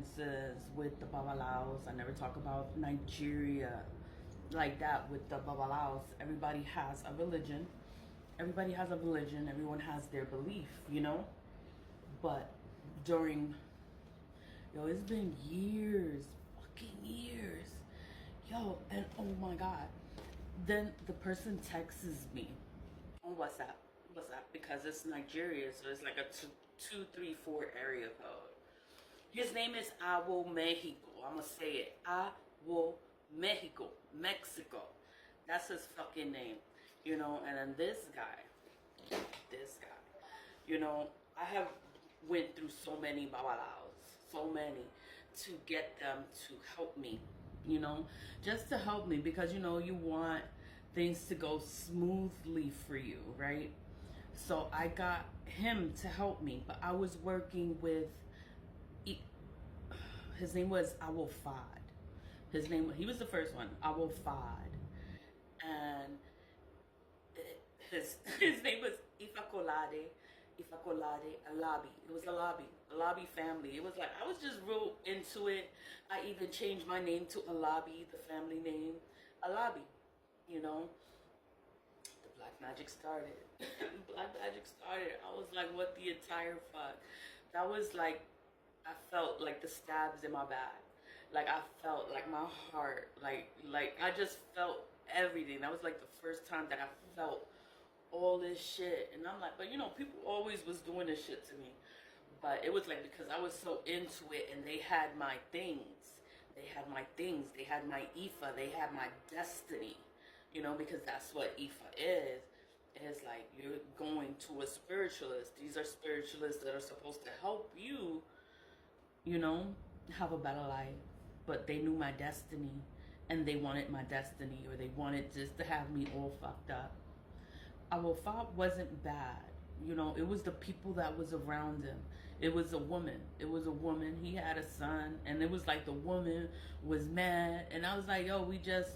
differences with the Babalaos. I never talk about Nigeria like that with the Babalaos. Everybody has a religion. Everybody has a religion. Everyone has their belief, you know? But during, yo, it's been years, fucking years. Yo, and oh my God. Then the person texts me on WhatsApp, because it's Nigeria, so it's like a 234 area code. His name is Awo Mexico. I'm gonna say it. Awo Mexico. Mexico. That's his fucking name. You know, and then this guy, you know, I have went through so many babalaos, so many, to get them to help me, you know, just to help me, because, you know, you want things to go smoothly for you, right? So I got him to help me, but I was working with, his name was Awo Fad. He was the first one, Awo Fad. And his name was Ifakolade Alabi. It was a lobby family. It was like, I was just real into it. I even changed my name to Alabi, the family name, Alabi, you know. The black magic started. Black magic started. I was like, what the entire fuck? That was like, I felt like the stabs in my back. Like I felt like my heart, like I just felt everything. That was like the first time that I felt all this shit. And I'm like, but you know, people always was doing this shit to me. But it was like, because I was so into it, and they had my things. They had my things. They had my Ifa. They had my destiny. You know, because that's what Ifa is. It's like, you're going to a spiritualist. These are spiritualists that are supposed to help you, you know, have a better life. But they knew my destiny, and they wanted my destiny, or they wanted just to have me all fucked up. Our father wasn't bad. You know, it was the people that was around him. It was a woman. It was a woman. He had a son, and it was like the woman was mad. And I was like, yo, we just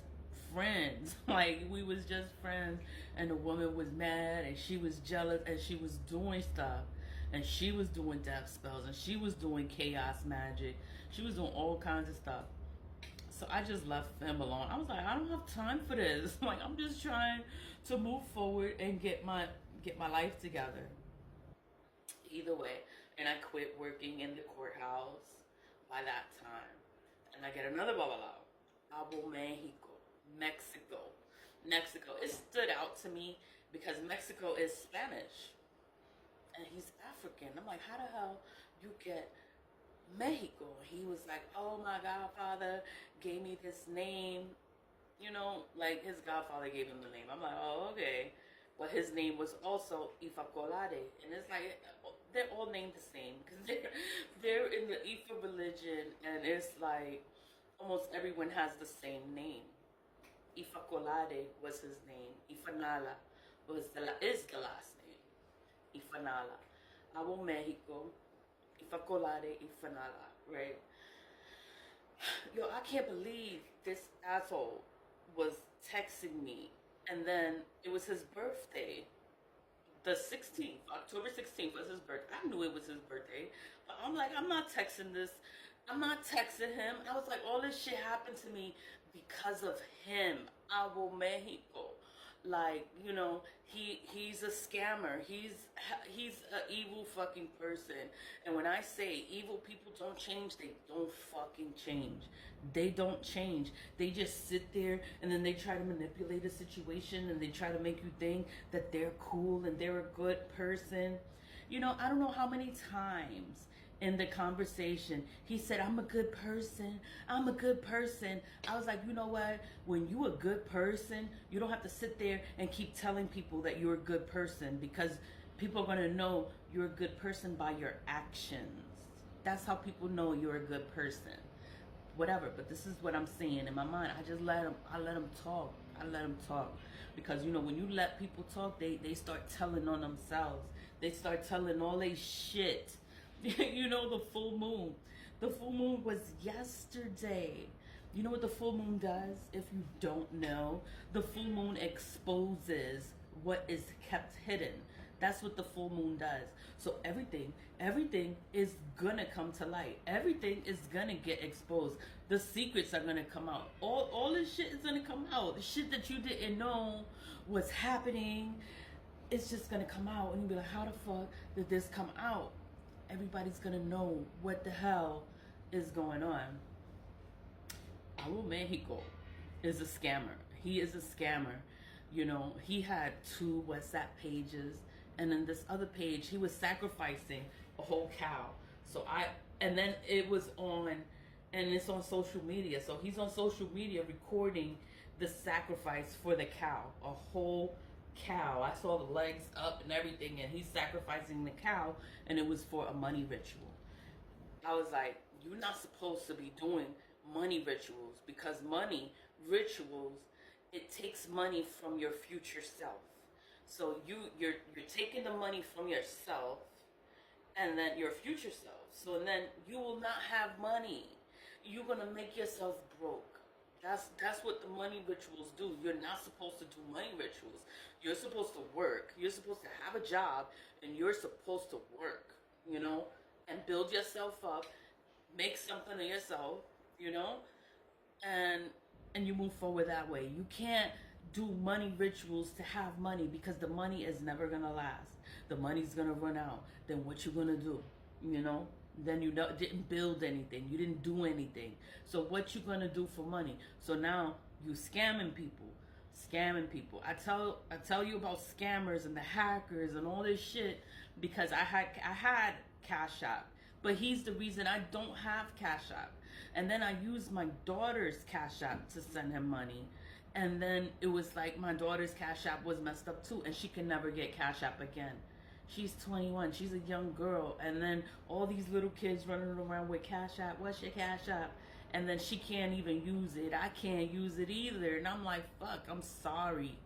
friends. Like, we was just friends. And the woman was mad, and she was jealous, and she was doing stuff. And she was doing death spells, and she was doing chaos magic. She was doing all kinds of stuff. So I just left him alone. I was like, I don't have time for this. Like, I'm just trying to move forward and get my life together. Either way, and I quit working in the courthouse by that time. And I get another babalao, Awo Mexico, Mexico. It stood out to me because Mexico is Spanish, and he's African. I'm like, how the hell you get Mexico? He was like, oh, my godfather gave me this name. You know, like his godfather gave him the name. I'm like, oh, okay. But his name was also Ifakolade. And it's like, they're all named the same, because they're in the Ifa religion, and it's like almost everyone has the same name. Ifakolade was his name. Ifanala is the last name. Ifanala. Awo Mexico. Ifakolade Ifanala, right? Yo, I can't believe this asshole was texting me, and then it was his birthday. The 16th, October 16th was his birthday. I knew it was his birthday, but I'm like, I'm not texting this. I'm not texting him. I was like, all this shit happened to me because of him. Awo Mexico. Like, you know, he's a scammer. He's an evil fucking person. And when I say evil people don't change, they don't fucking change. They don't change. They just sit there, and then they try to manipulate a situation, and they try to make you think that they're cool and they're a good person. You know, I don't know how many times in the conversation he said, I'm a good person. I'm a good person. I was like, you know what? When you a good person, you don't have to sit there and keep telling people that you're a good person, because people are going to know you're a good person by your actions. That's how people know you're a good person. Whatever, but this is what I'm saying in my mind. I just let them talk. I let them talk, because, you know, when you let people talk, they start telling on themselves. They start telling all they shit. You know, the full moon. The full moon was yesterday. You know what the full moon does? If you don't know, the full moon exposes what is kept hidden. That's what the full moon does. So everything is gonna come to light. Everything is gonna get exposed. The secrets are gonna come out. All this shit is gonna come out. The shit that you didn't know was happening, it's just gonna come out, and you'll be like, how the fuck did this come out? Everybody's gonna know what the hell is going on. Awo Mexico is a scammer. He is a scammer. You know, he had 2 WhatsApp pages, and then this other page, he was sacrificing a whole cow. And then it was on, and it's on social media. So he's on social media recording the sacrifice for the cow, a whole cow. I saw the legs up and everything, and he's sacrificing the cow, and it was for a money ritual. I was like, you're not supposed to be doing money rituals, because money rituals, it takes money from your future self. So you're taking the money from yourself and then your future self. So then you will not have money. You're gonna make yourself broke. That's what the money rituals do. You're not supposed to do money rituals. You're supposed to work. You're supposed to have a job, and you're supposed to work, you know, and build yourself up, make something of yourself, you know, and you move forward that way. You can't do money rituals to have money, because the money is never gonna last. The money's gonna run out. Then what you gonna do? You know? Then you didn't build anything. You didn't do anything. So what you gonna do for money? So now you scamming people. Scamming people. I tell you about scammers and the hackers and all this shit, because I had Cash App. But he's the reason I don't have Cash App. And then I used my daughter's Cash App to send him money. And then it was like my daughter's Cash App was messed up too, and she can never get Cash App again. She's 21. She's a young girl. And then all these little kids running around with Cash App. What's your Cash App? And then she can't even use it. I can't use it either. And I'm like, fuck, I'm sorry.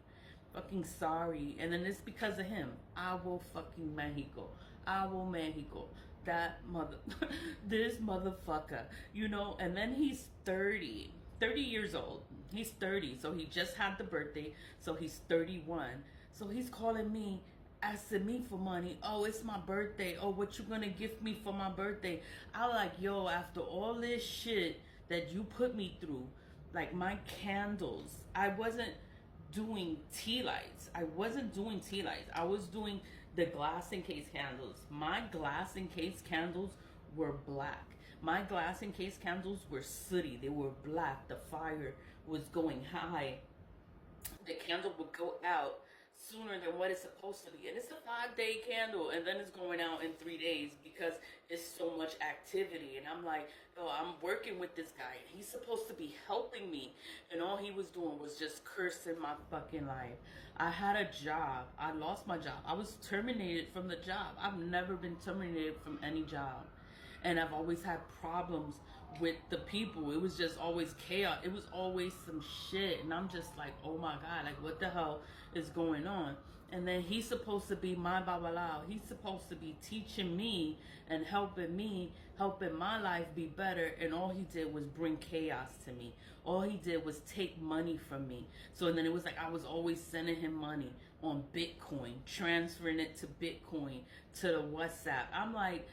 Fucking sorry. And then it's because of him. Awo fucking Mexico. Awo Mexico. That this motherfucker. You know, and then he's 30 years old. He's 30. So he just had the birthday. So he's 31. So he's calling me, asking me for money. Oh, it's my birthday. Oh, what you gonna gift me for my birthday? I like, yo, after all this shit that you put me through, like my candles, I wasn't doing tea lights. I was doing the glass encased candles. My glass encased candles were black. My glass encased candles were sooty. They were black. The fire was going high. The candle would go out sooner than what it's supposed to be. And it's a 5-day candle, and then it's going out in 3 days because it's so much activity. And I'm like, yo, I'm working with this guy. He's supposed to be helping me. And all he was doing was just cursing my fucking life. I had a job. I lost my job. I was terminated from the job. I've never been terminated from any job. And I've always had problems with the people. It was just always chaos. It was always some shit. And I'm just like, oh my God, like what the hell is going on? And then he's supposed to be my babalao. He's supposed to be teaching me and helping my life be better. And all he did was bring chaos to me. All he did was take money from me. So and then it was like I was always sending him money on Bitcoin, transferring it to Bitcoin, to the WhatsApp. I'm like,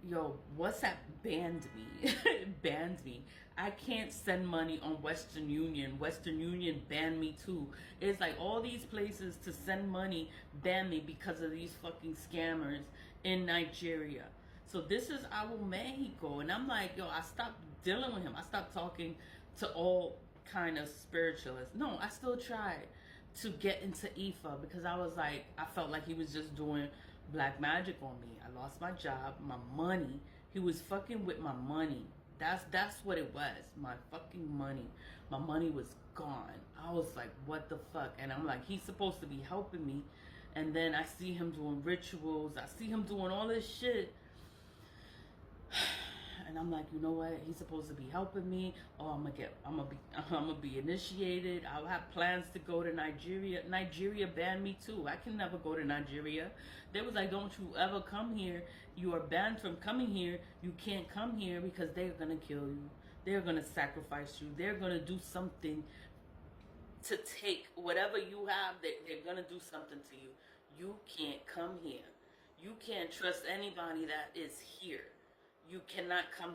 yo, WhatsApp banned me. Banned me. I can't send money on Western Union. Western Union banned me too. It's like all these places to send money ban me because of these fucking scammers in Nigeria. So this is Awo Mexico. And I'm like, yo, I stopped dealing with him. I stopped talking to all kind of spiritualists. No, I still tried to get into Ifa because I was like, I felt like he was just doing black magic on me. I lost my job, my money. He was fucking with my money. That's what it was. My fucking money. My money was gone. I was like, what the fuck? And I'm like, he's supposed to be helping me. And then I see him doing rituals. I see him doing all this shit. And I'm like, you know what? He's supposed to be helping me. Oh, I'm gonna be initiated. I'll have plans to go to Nigeria. Nigeria banned me too. I can never go to Nigeria. They was like, don't you ever come here. You are banned from coming here. You can't come here because they're gonna kill you. They're gonna sacrifice you. They're gonna do something to take whatever you have. They're gonna do something to you. You can't come here. You can't trust anybody that is here. You cannot come